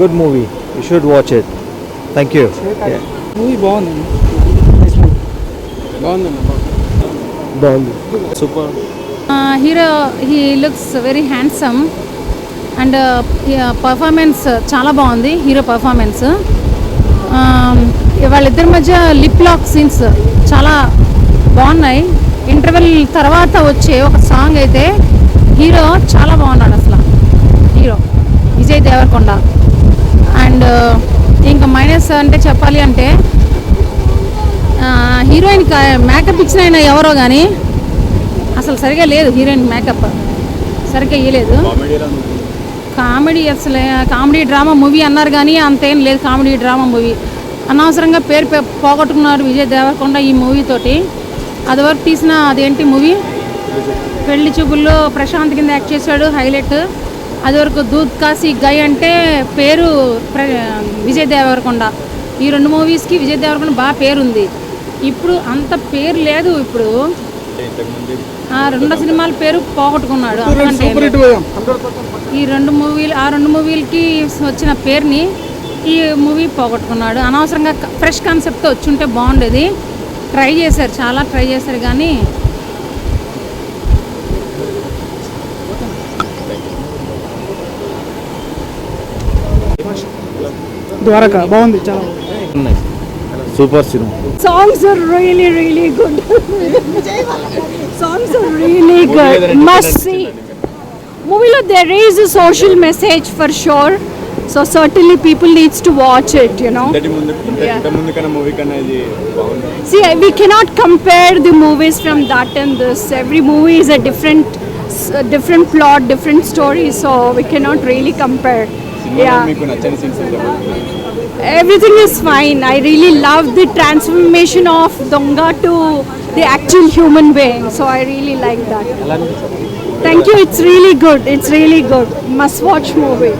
Good movie. You should watch it. Thank you. Yeah. Movie బాగుందండి. బాగుంది. Super. Hero he looks very handsome and performance చాలా బాగుంది. Hero performance వాళ్ళిద్దరి మధ్య lip lock scenes చాలా బాగున్నాయి. ఇంటర్వెల్ తర్వాత వచ్చే ఒక సాంగ్ అయితే హీరో చాలా బాగున్నాడు అసలు. హీరో విజయ్ దేవరకొండ. అండ్ ఇంకా మైనస్ అంటే చెప్పాలి అంటే హీరోయిన్ మేకప్ ఇచ్చిన ఆయన ఎవరో కానీ అసలు సరిగా లేదు. హీరోయిన్ మేకప్ సరిగ్గా ఇవ్వలేదు. కామెడీ అసలు కామెడీ డ్రామా మూవీ అన్నారు కానీ అంతేం లేదు. కామెడీ డ్రామా మూవీ అనవసరంగా పేరు పోగొట్టుకున్నారు విజయ్ దేవరకొండ ఈ మూవీతోటి. అదివరకు తీసిన అదేంటి మూవీ పెళ్లి చూపుల్లో ప్రశాంత్ కింద యాక్ట్ చేశాడు, హైలైట్. అదివరకు దూద్ కాశీ గై అంటే పేరు విజయ్ దేవరకొండ. ఈ రెండు మూవీస్కి విజయ్ దేవరకొండ బాగా పేరుంది. ఇప్పుడు అంత పేరు లేదు. ఇప్పుడు ఆ రెండు సినిమాల పేరు పోగొట్టుకున్నాడు. ఈ రెండు మూవీలకి వచ్చిన పేరుని ఈ మూవీ పోగొట్టుకున్నాడు. అనవసరంగా ఫ్రెష్ కాన్సెప్ట్తో వచ్చి ఉంటే బాగుండేది. ట్రై చేశారు, చాలా ట్రై చేశారు కానీ ద్వారకా బాగుంది, చాలా super cinema. Songs are really, really good. Songs are really good. Must see. Movie lo there is a social message for sure. So certainly people needs to watch it, you know. See, we cannot compare the movies from that and this. Every movie is a different plot, different story. So we cannot really compare. Yeah. Everything is fine. I really love the transformation of Donga to the actual human being. So I really like that. Thank you. It's really good. It's really good. Must watch movie.